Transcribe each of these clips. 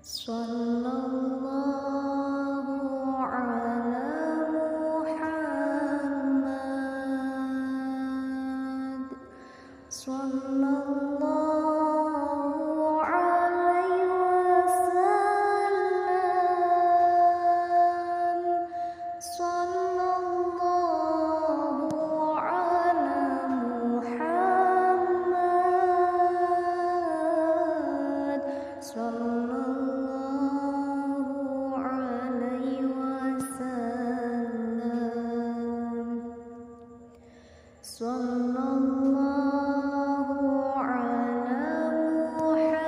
Sallallahu ala Muhammad. Sallallahu alaihi wasallam. Sallallahu ala Muhammad. Sallallahu alaihi wasallam. Sallallahu ala Muhammad.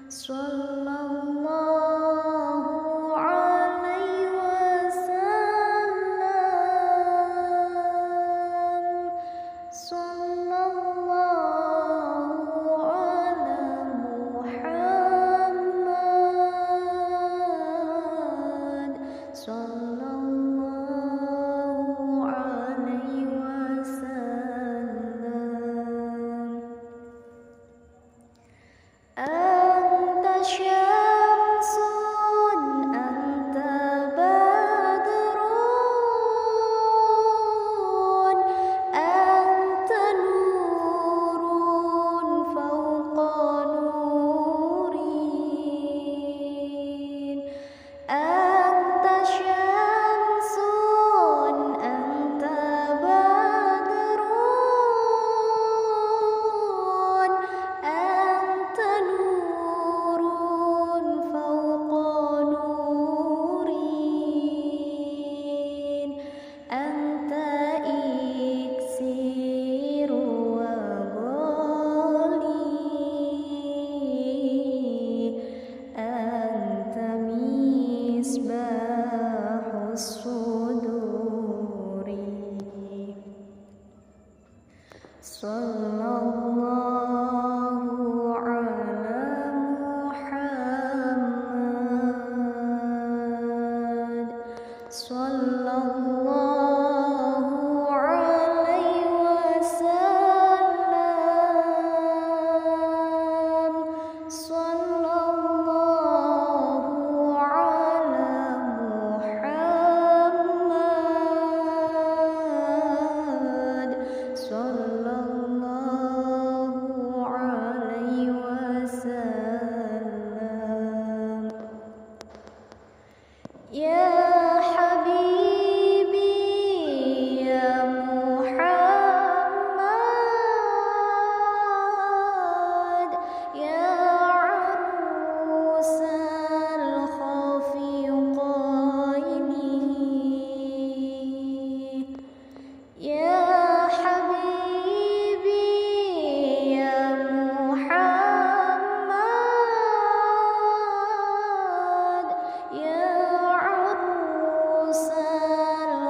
Sallallahu alaihi wasallam. Sallallahu ala Muhammad. Sallallahu alaihi wasallam. Anta syamsun, anta badrun, anta nurun fawqa nurin. Anta syamsun, anta badrun, anta nurun fawqa nurin. Anta iksir wa ghali, anta misbahus suduri. Sallallahu ala Muhammad. Sallallahu alaihi wasallam. Sallallahu ala Muhammad. Sallallahu alaihi wasallam. Ya habibi ya Muhammad, ya arusal khafiqaini. Ya habibi ya Muhammad, ya arusal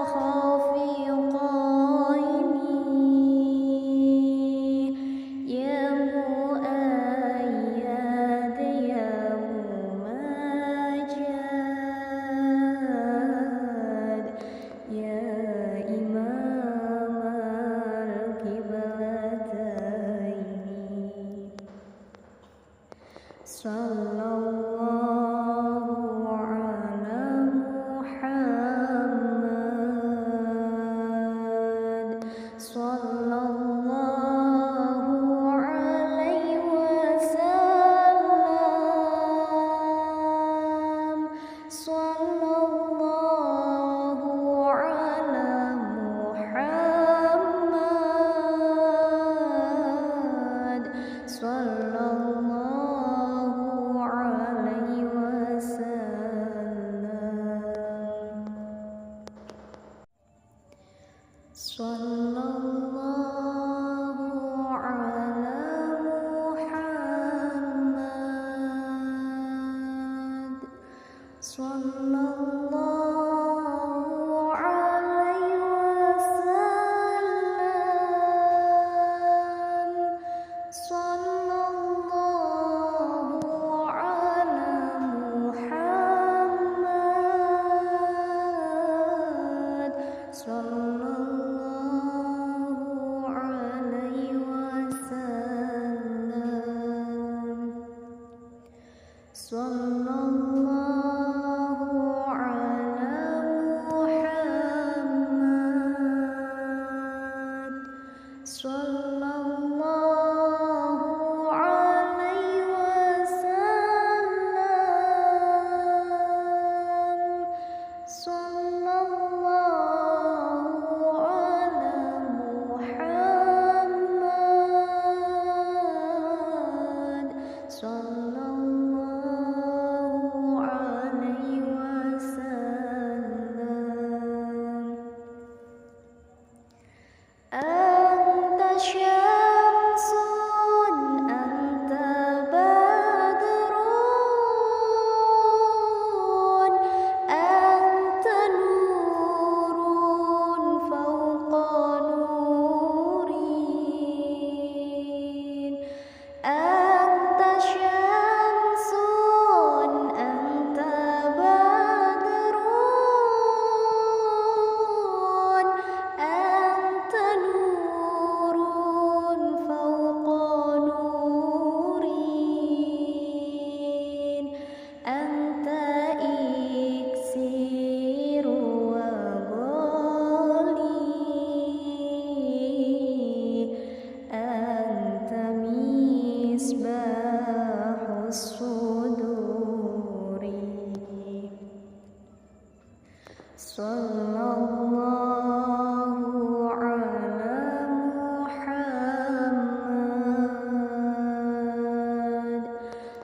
khafiqaini. Ya muayyad ya mumajjad, ya imam al-qiblataini. Sallallahu ala Muhammad. Sallallahu alaihi wasallam. Sallallahu ala Muhammad. Sallallahu ala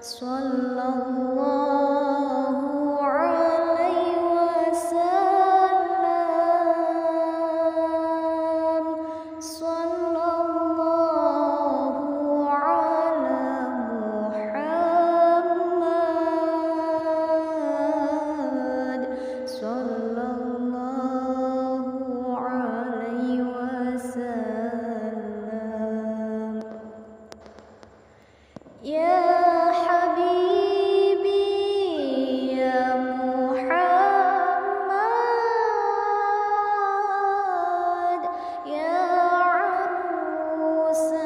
sallallahu alaihi wasallam, sallallahu ala Muhammad, sallallahu alaihi wasallam. Ya Habibi ya Muhammad, ya arusal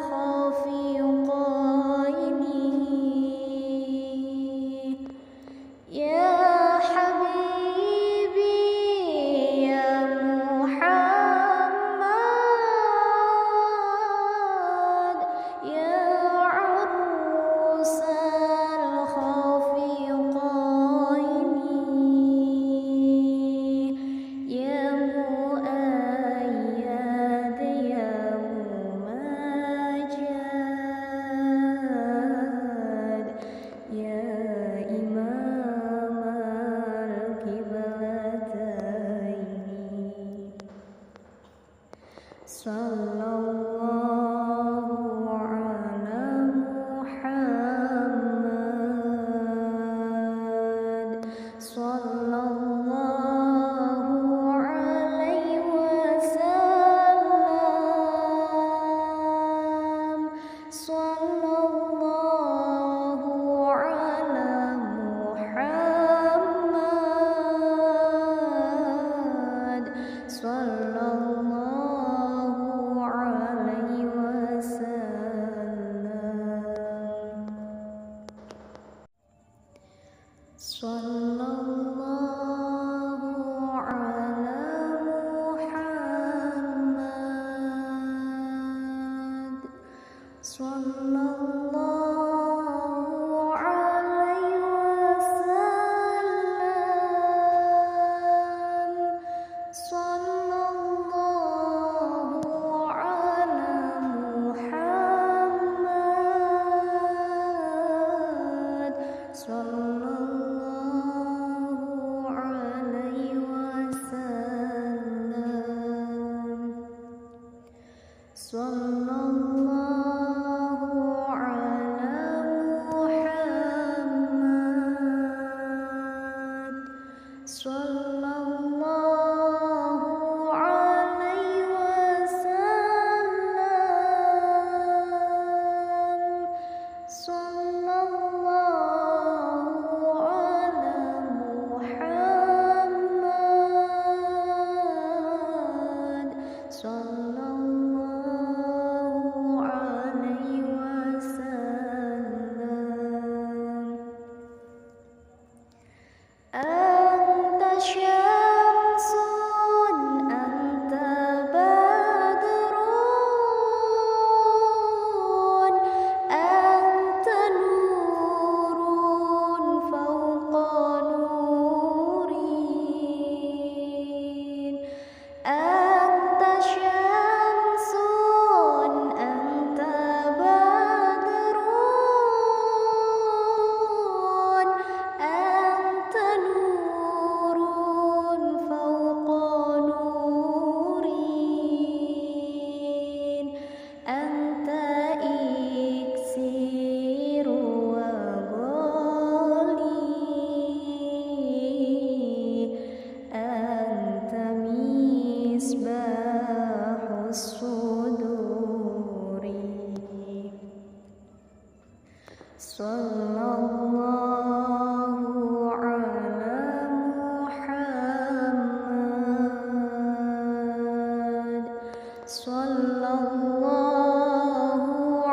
khafiqaini, ya Habibi ya Muhammad, ya sallallahu ala Muhammad, sallallahu alaihi wasallam, sallallahu ala Muhammad, sallallahu alaihi wasallam, sallallahu ala Muhammad, sallallahu alaihi wasallam, sallallahu ala Muhammad, sallallahu alaihi wasallam, sallallahu ala Muhammad, sallallahu alaihi wasallam, sallallahu ala Muhammad, sallallahu alaihi wasallam. Anta syamsun, anta badrun, anta nurun fawqa nurin. Anta syamsun, anta badrun, anta nurun fawqa nurin. Anta iksir wa ghali, anta misbahus suduri. Sallallahu ala Muhammad, sallallahu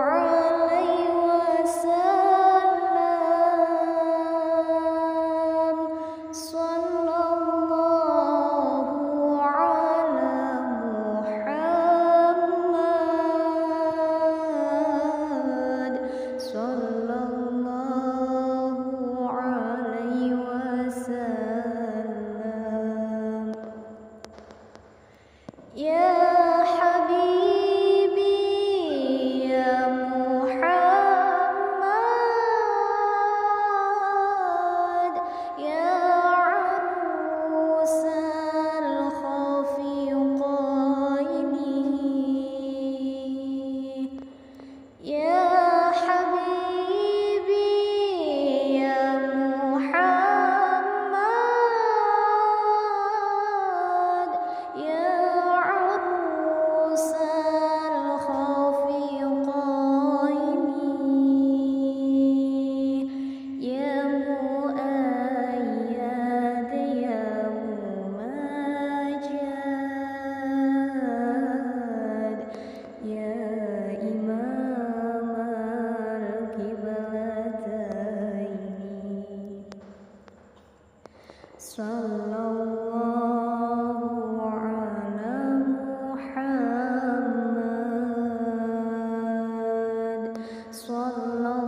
alaihi wasallam, sallallahu ala Muhammad, sallallahu Ya Habibi ya Muhammad, ya urusal khafiqaini, ya muayyad ya mumajjad, ya imam al-qiblataini. Sallallahu ala Muhammad, sallallahu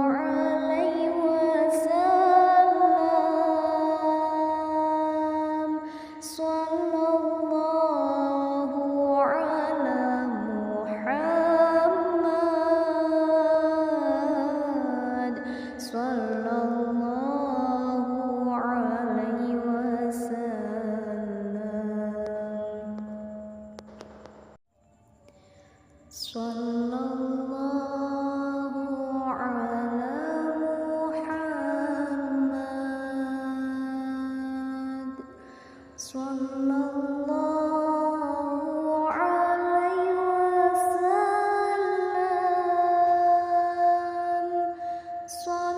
alaihi wasallam, sallallahu ala Muhammad, sallallahu alaihi wasallam, sallallahu ala Muhammad, sallallahu alaihi wasallam, sallallahu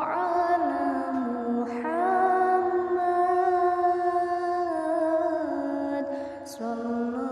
ala Muhammad, sallallahu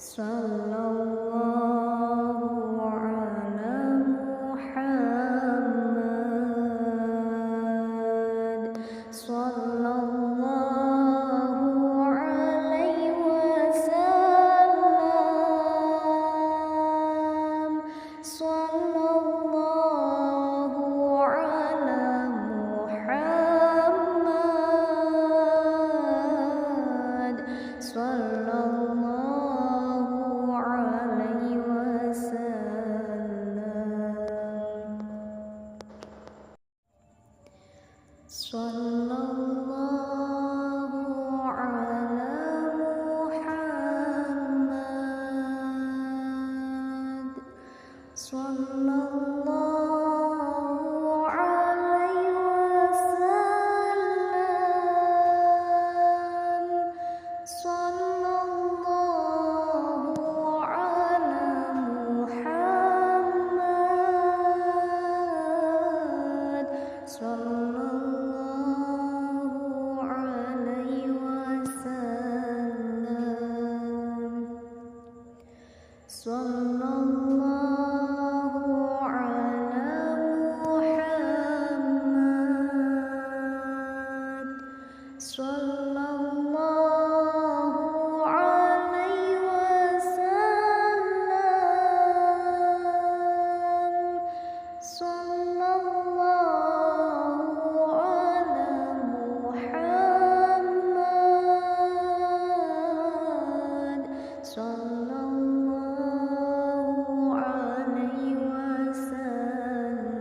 Sallallahu ala Muhammad. Sallallahu alaihi wasallam. Sallallahu ala Muhammad. Sallallahu alaihi wasallam. Sallallahu ala Muhammad. Sallallahu alaihi wasallam. Sallallahu ala Muhammad. Sallallahu alaihi wasallam. Sallallahu ala Muhammad. Sallallahu alaihi wasallam. Sallallahu ala Muhammad. Sallallahu alaihi wasallam.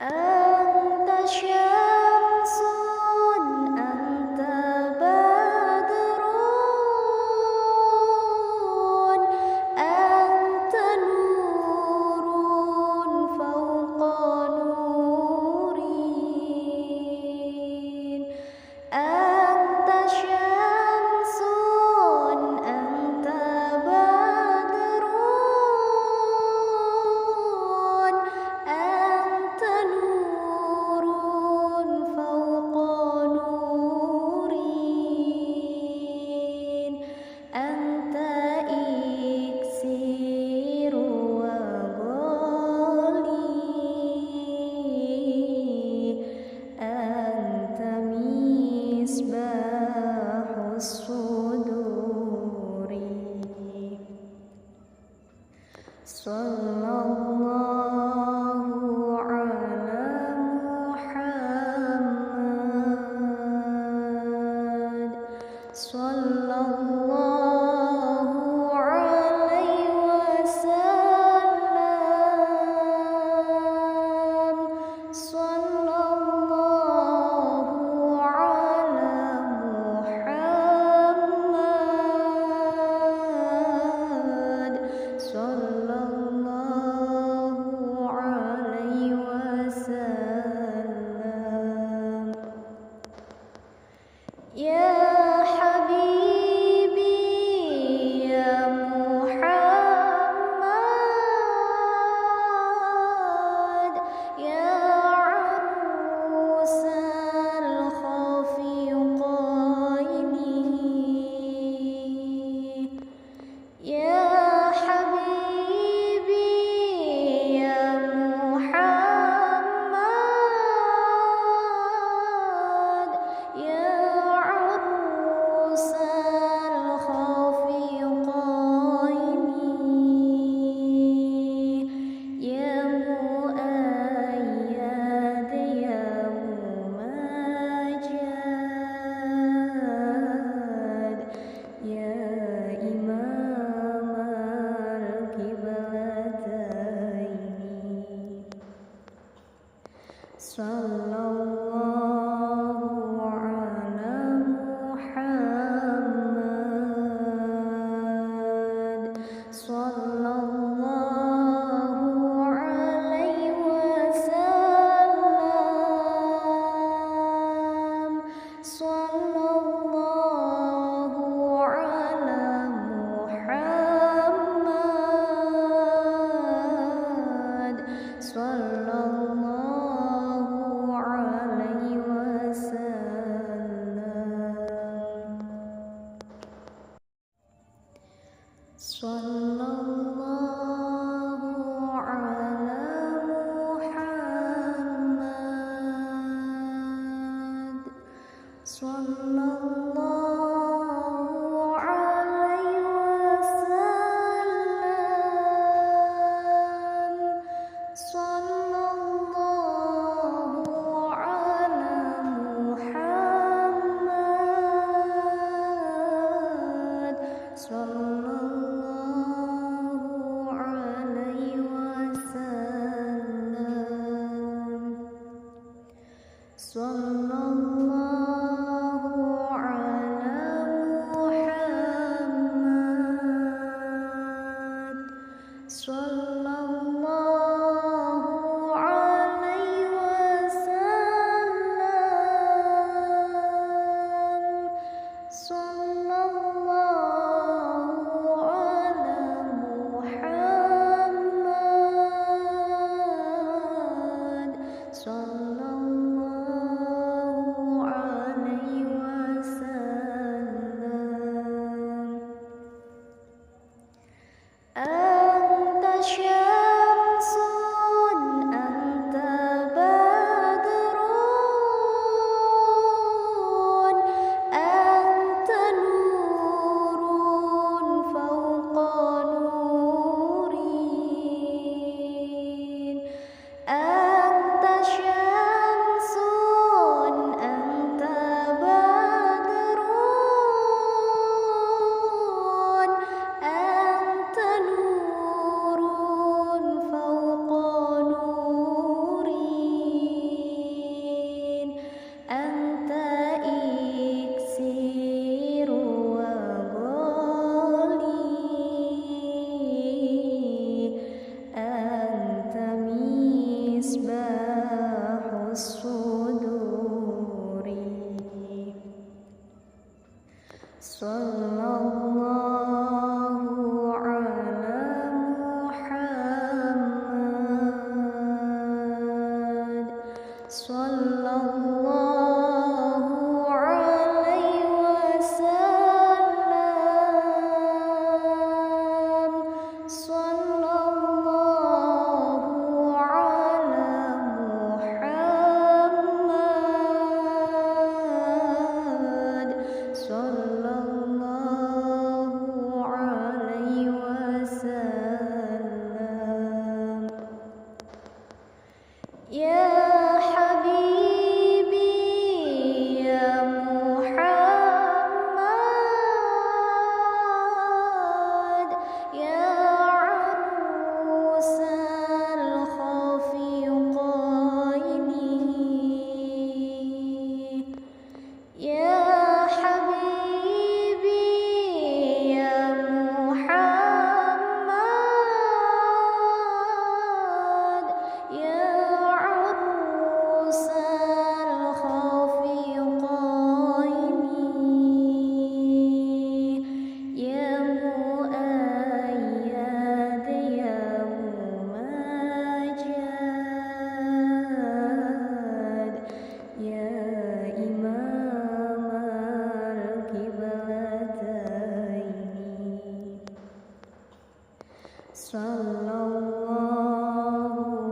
Anta syamsun, anta badrun, anta nurun fawqa nurin. Anta syamsun, anta badrun, anta nurun fawqa nurin. Anta iksiru wa ghali, anta misbahus suduri. Sallallahu ala Muhammad. Sallallahu alaihi wasallam. Sallallahu ala Muhammad. Sallallahu alaihi wasallam. Ya habibi ya Muhammad, ya arusal khafiqaini. Ya habibi ya Muhammad, ya arusal Sallallahu alaihi wasallam. Sallallahu ala Muhammad. Sallallahu alaihi wasallam. Sallallahu Sallallahu alaihi wasallam. Sallallahu ala Muhammad. Sallallahu alaihi wasallam. Anta syamsun, anta badrun, anta nurun fawqa nurin. Anta syamsun, anta badrun, anta nurun fawqa nurin. Anta iksiru wa ghali, anta misbahus suduri. Sallallahu ala Muhammad. Sallallahu alaihi wasallam. Sallallahu ala Muhammad. Sallallahu alaihi wasallam. Ya Habibi ya Muhammad, ya arusal khafiqaini. Ya Habibi ya Muhammad, ya arusal khafiqaini. Ya muayyad ya mumajjad, ya imam al-qiblataini. Sallallahu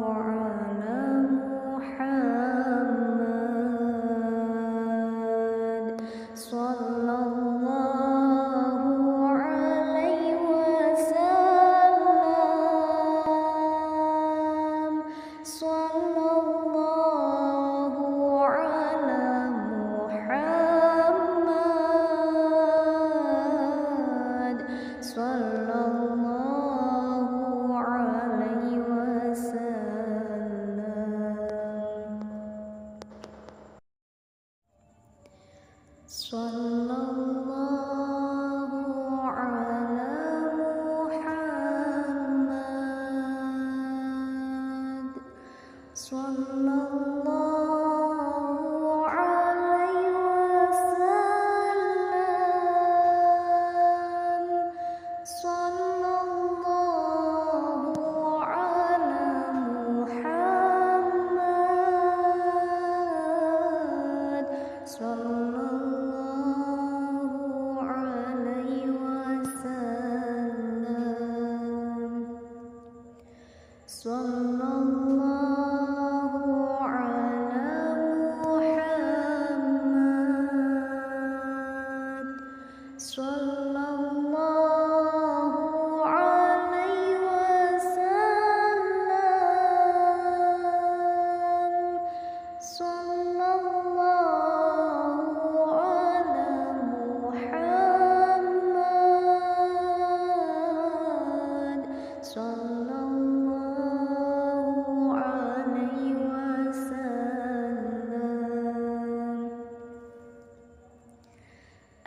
ala Muhammad. Sallallahu alaihi wasallam. Sallallahu ala Muhammad. Sallallahu alaihi wasallam. Sallallahu ala Muhammad. Sallallahu alaihi wasallam. Sallallahu ala Muhammad. Sallallahu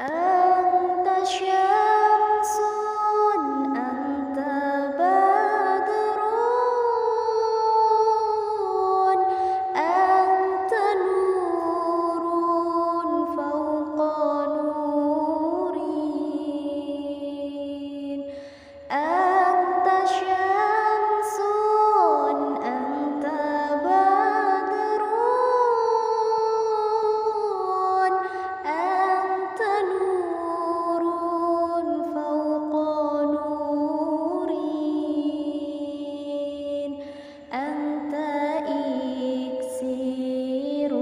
أنت شمس أنت بدر أنت نور فوق نوري أنت شمس أنت بدر أنت نور فوق نوري أنت إكسير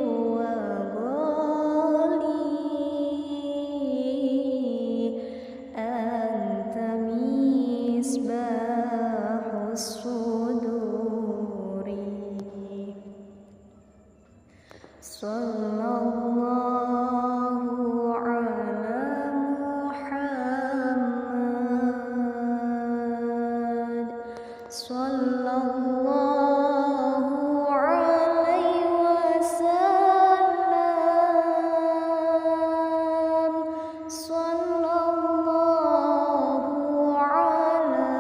وغالي أنت مصباح الصدور صلى الله على محمد صلى الله عليه وسلم صلى الله على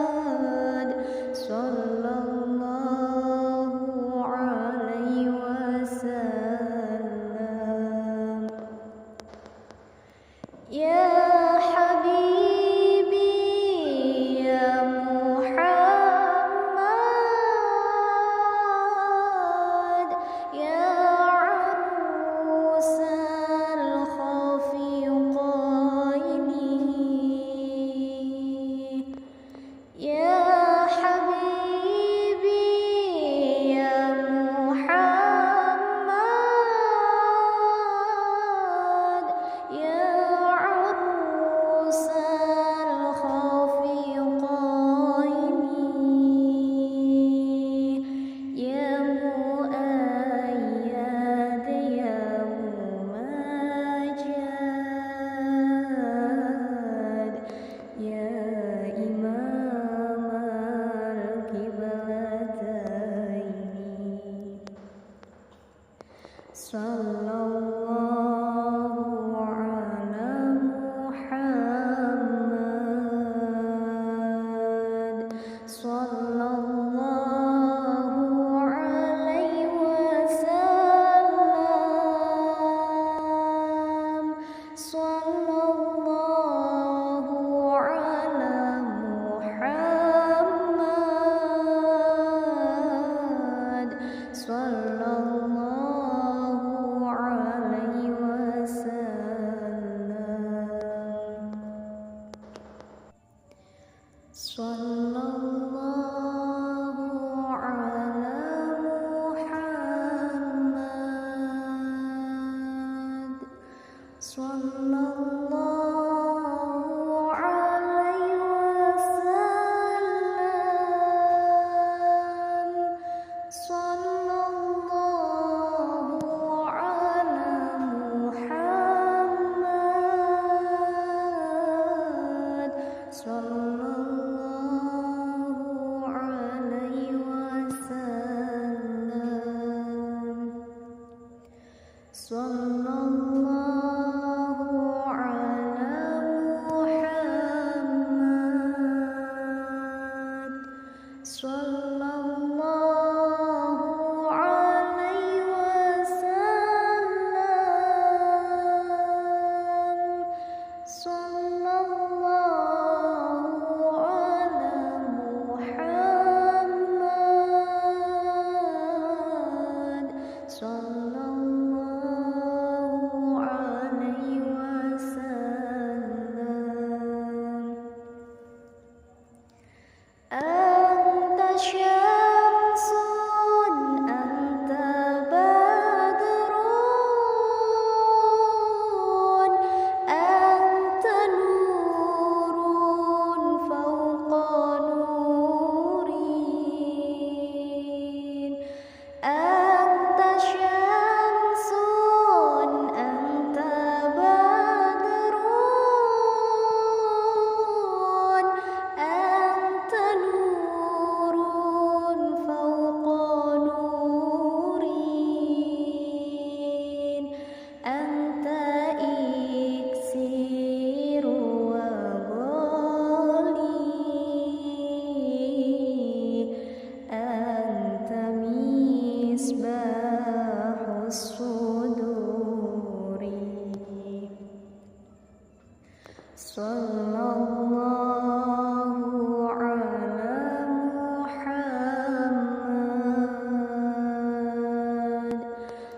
محمد صلى الله عليه وسلم يا حبيبي يا محمد يا عروس الخفيقين يا حبيبي يا محمد يا عروس الخفيقين يا مؤيد يا ممجد يا إمام القبلتين صلى الله على محمد صلى الله عليه وسلم صلى الله على محمد صلى الله عليه وسلم صلى الله على محمد صلى الله عليه وسلم صلى الله على محمد صلى الله عليه وسلم صلى الله على محمد صلى الله عليه وسلم صلى الله على محمد صلى الله عليه وسلم أنت شمس أنت بدر أنت نور فوق نوري أنت شمس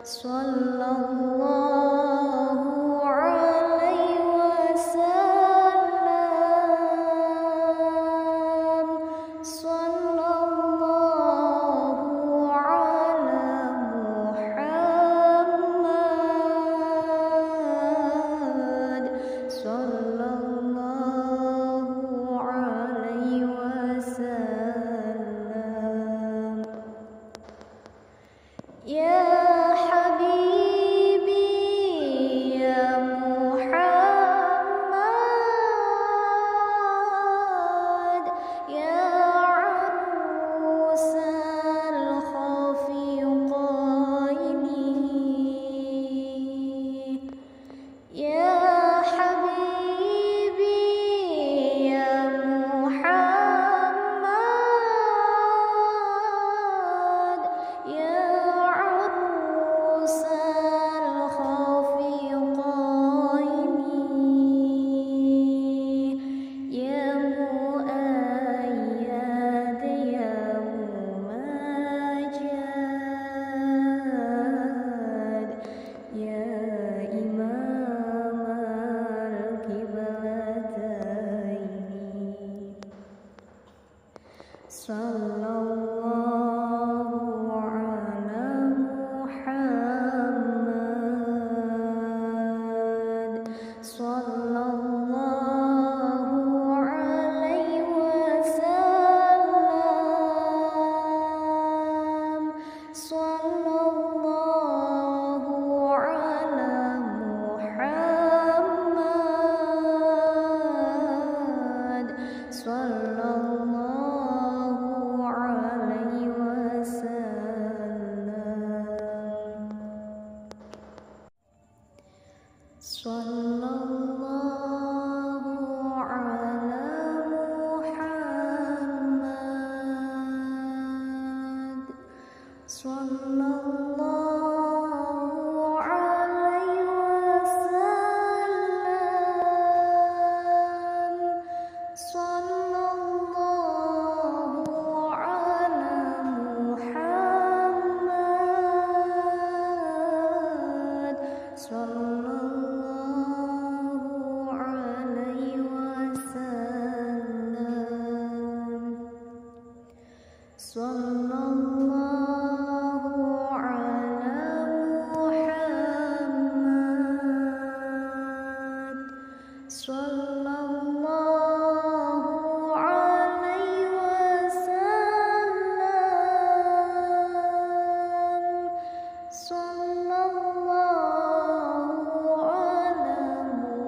sallallahu alaihi wasallam, sallallahu ala Muhammad, sallallahu alaihi wasallam. Ya Habibi ya Muhammad, ya arusal khafiqaini, ya Habibi ya Muhammad, ya arusal khafiqaini, ya muayyad ya mumajjad, ya imam al-qiblataini, sallallahu ala Muhammad, sallallahu alaihi wasallam, sallallahu ala Muhammad, sallallahu alaihi wasallam, sallallahu ala Muhammad, sallallahu alaihi wasallam, sallallahu ala Muhammad, sallallahu alaihi wasallam, sallallahu ala Muhammad, sallallahu alaihi wasallam, sallallahu ala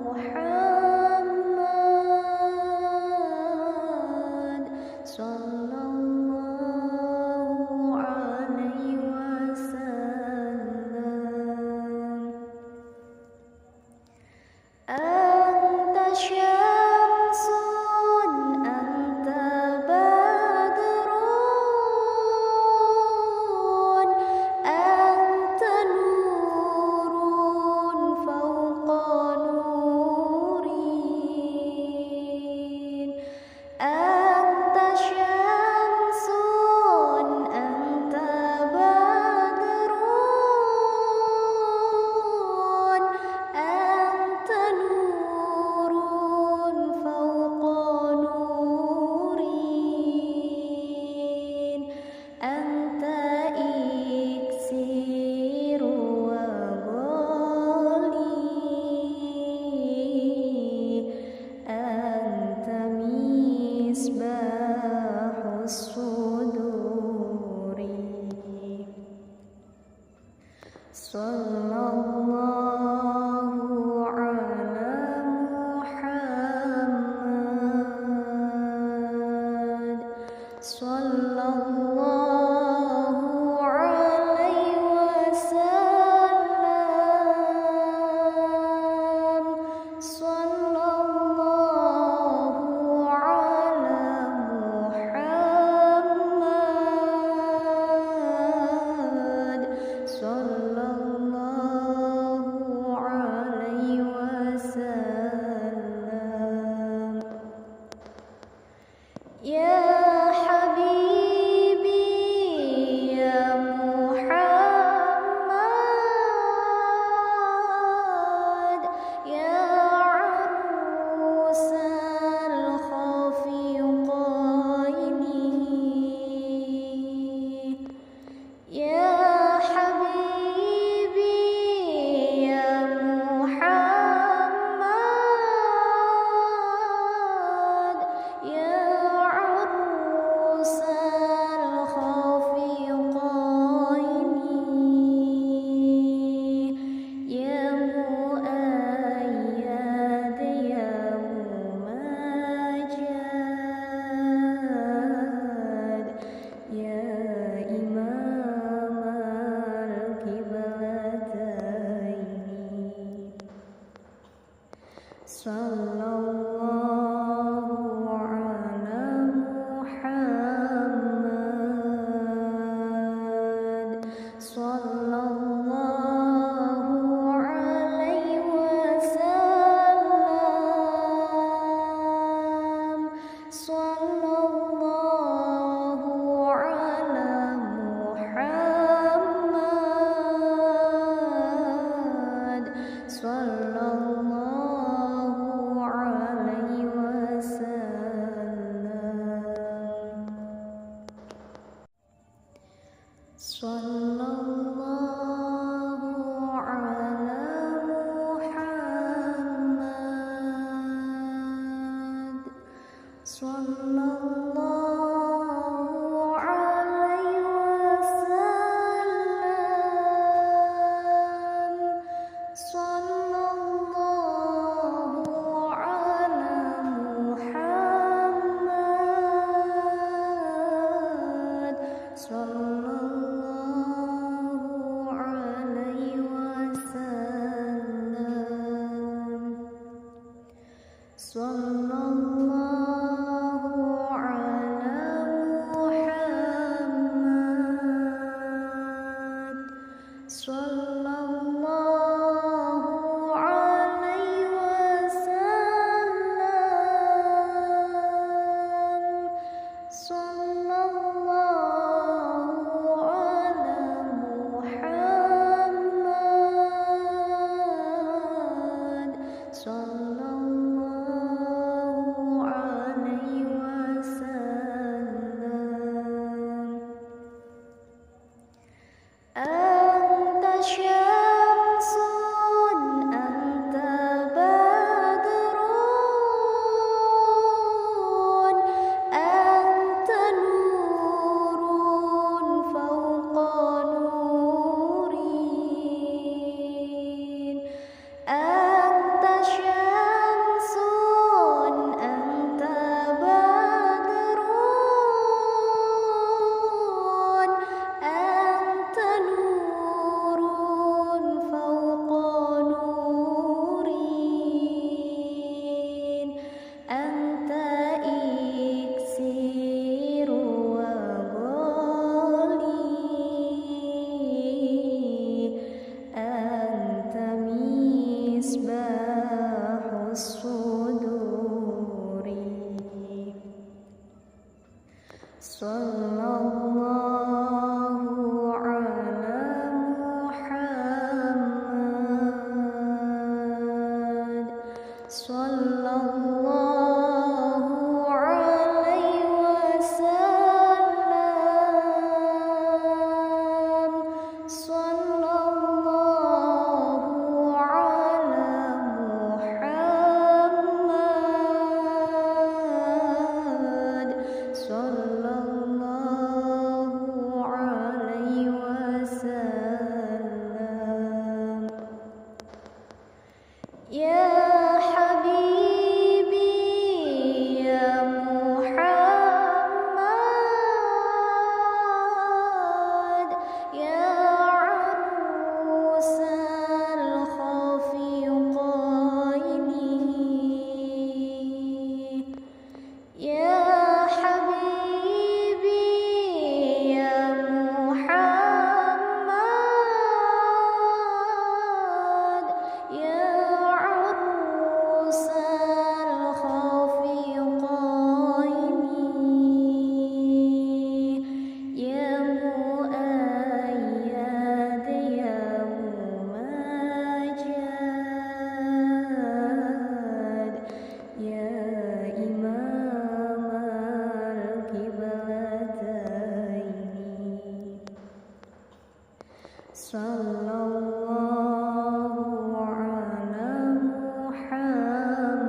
Muhammad, sallallahu alaihi wasallam. Anta syamsun, anta badrun, anta nurun fawqa nurin, anta syamsun, anta badrun, anta nurun fawqa nurin, anta iksiru wa ghali, anta misbahus suduri, sallallahu ala Muhammad, sallallahu alaihi wasallam, sallallahu ala Muhammad, sallallahu alaihi wasallam. Ya Habibi ya Muhammad, Sallallahu ala Muhammad. Sallallahu alaihi wasallam. Sallallahu ala Muhammad. Sallallahu alaihi wasallam. Sallallahu ala Muhammad. Sallallahu alaihi wasallam. Sallallahu ala Muhammad. Sallallahu alaihi wasallam. Sallallahu ala Muhammad. Sallallahu alaihi wasallam. Sallallahu ala Muhammad. Sallallahu alaihi wasallam. Anta syamsun, anta badrun, anta nurun fawqa nurin. Anta syamsun, anta badrun, anta nurun fawqa nurin. Anta iksiru wa ghali, anta misbahus suduri. Sallallahu ala Muhammad. Sallallahu alaihi wasallam. Sallallahu ala Muhammad. Sallallahu alaihi wasallam. Ya habibi ya Muhammad, ya arusal khafiqaini. Ya habibi ya Muhammad, ya arusal khafiqaini. Ya muayyad ya mumajjad, ya imam al-qiblataini. Sallallahu ala Muhammad.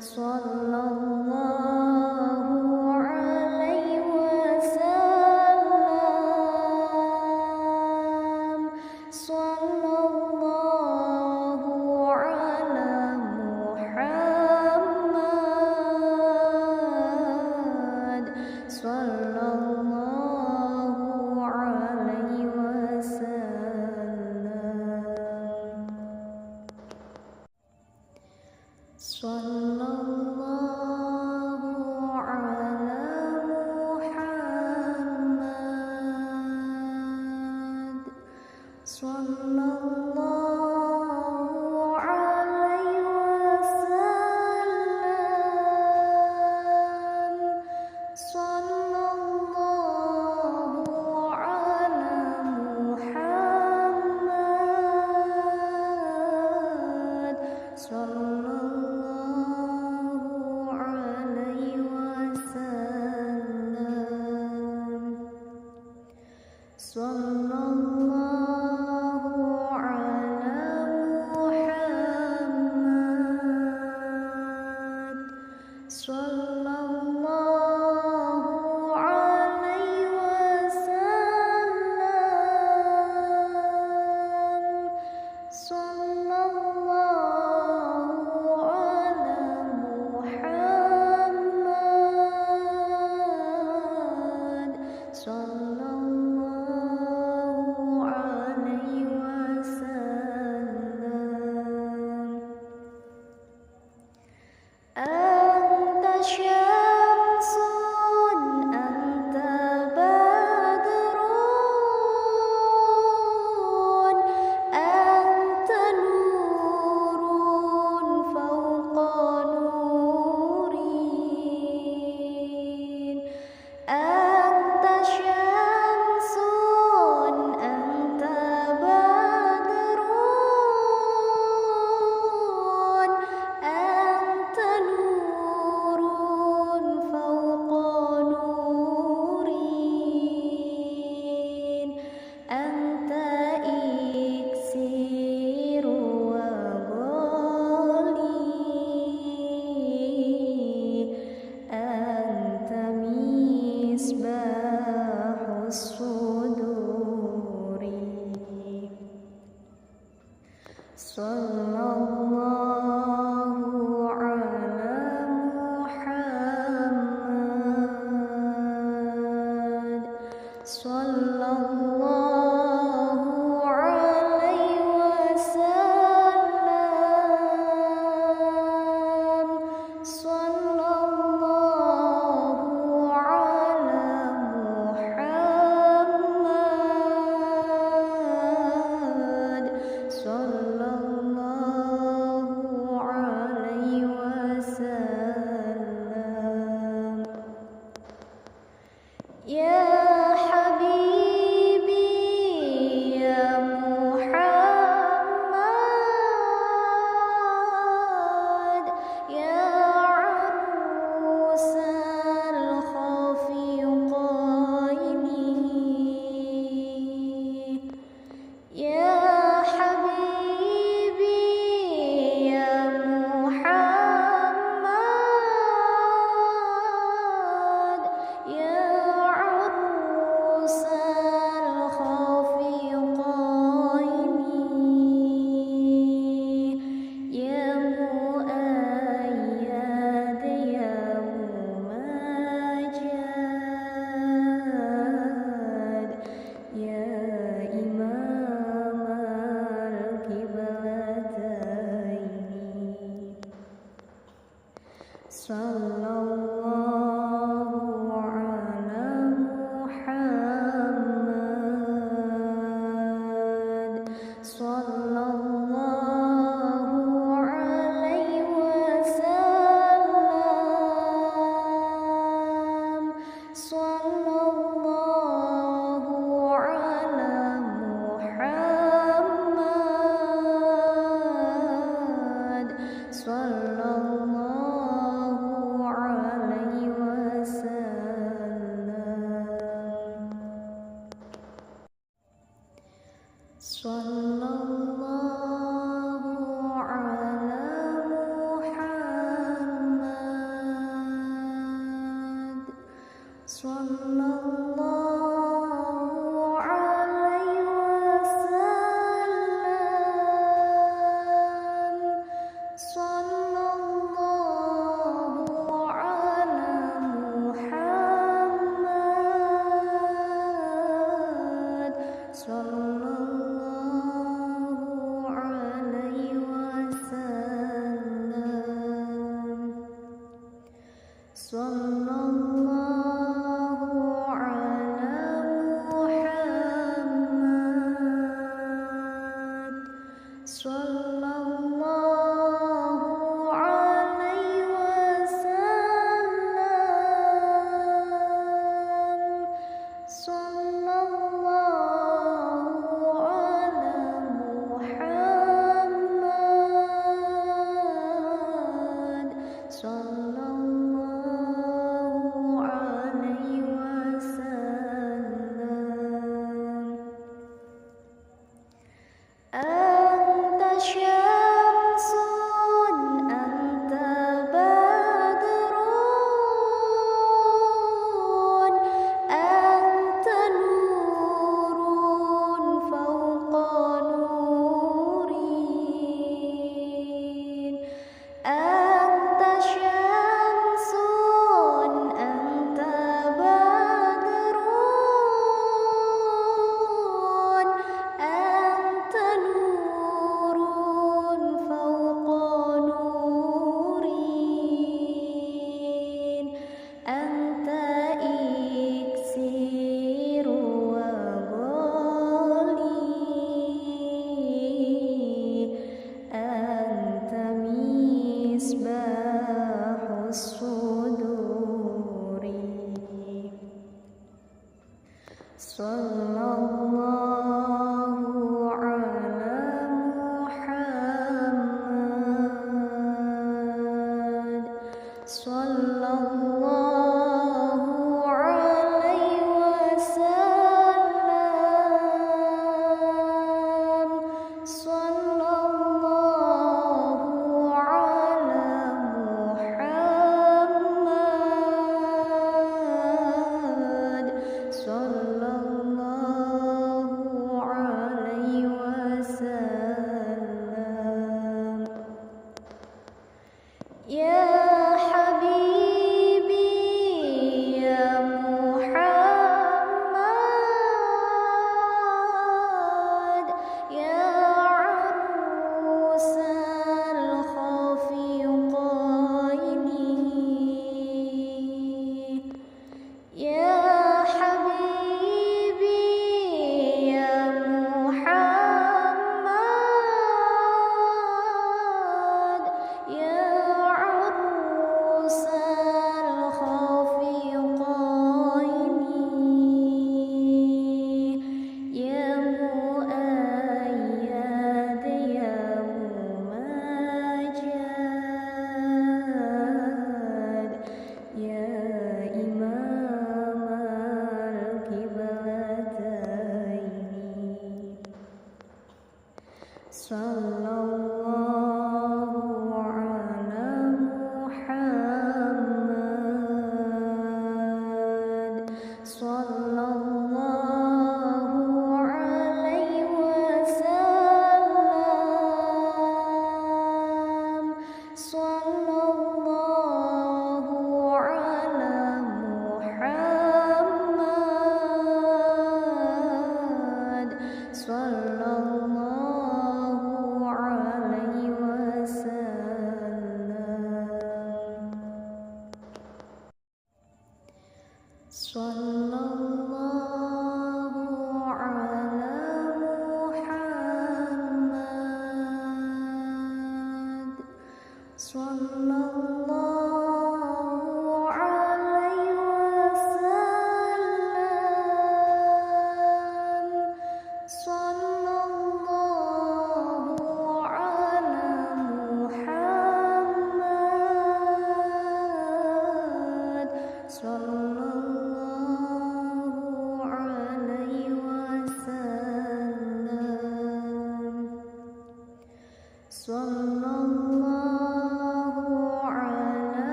Sallallahu alaihi wasallam. Sallallahu ala Muhammad. Sallallahu alaihi wasallam. Sallallahu alaihi wasallam. Sallallahu ala Muhammad. Sallallahu alaihi wasallam. Sallallahu ala Muhammad. Sallallahu alaihi wasallam. Sallallahu ala Muhammad. Sallallahu alaihi wasallam. Anta syamsun, anta badrun, anta nurun fawqa nurin. Anta syamsun, anta badrun, anta nurun fawqa nurin. Anta iksiru wa ghali, anta misbahus suduri. Sallallahu ala Muhammad. Sallallahu alaihi wasallam. Sallallahu ala Muhammad. Sallallahu alaihi wasallam. Ya Habibi ya Muhammad, ya arusal khafiqaini. Ya Habibi ya Muhammad, ya arusal khafiqaini. Ya muayyad ya mumajjad, ya imam al-qiblataini. Sallallahu ala Muhammad. Sallallahu alaihi wasallam. Sallallahu ala Muhammad. Sallallahu alaihi wasallam. Sallallahu ala Muhammad. Sallallahu alaihi wasallam. Sallallahu ala Muhammad. Sallallahu alaihi wasallam. Sallallahu ala Muhammad.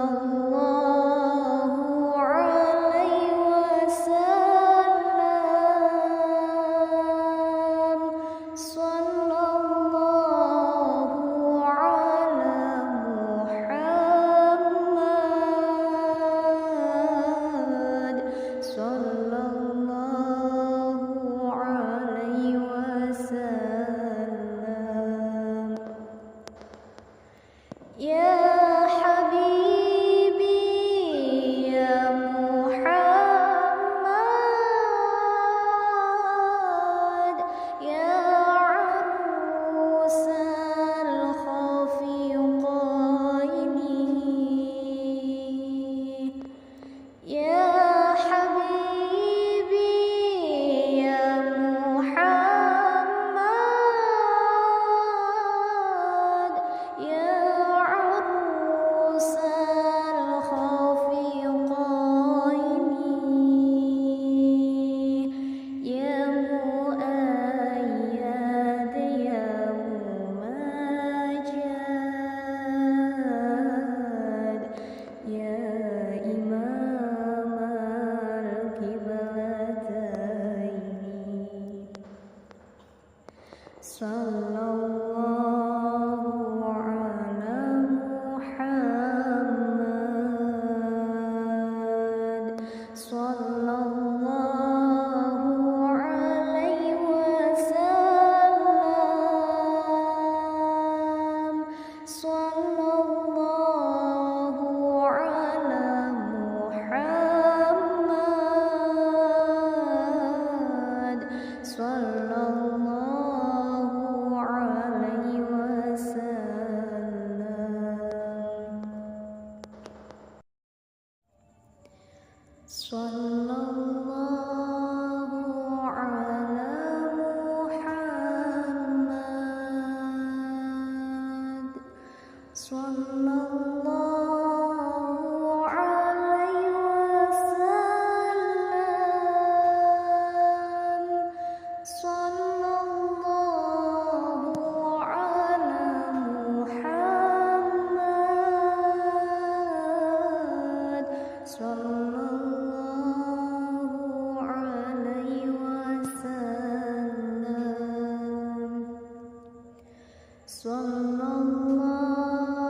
Sallallahu alaihi wasallam. Ya Habibi ya Muhammad ya arusal khafiqaini ya Habibi ya Muhammad ya arusal khafiqaini ya muayyad ya mumajjad ya imam al-qiblataini sallallahu ala Muhammad sallallahu alaihi wasallam sallallahu ala Muhammad sallallahu alaihi wasallam sallallahu ala Muhammad sallallahu alaihi wasallam sallallahu ala Muhammad sallallahu alaihi wasallam sallallahu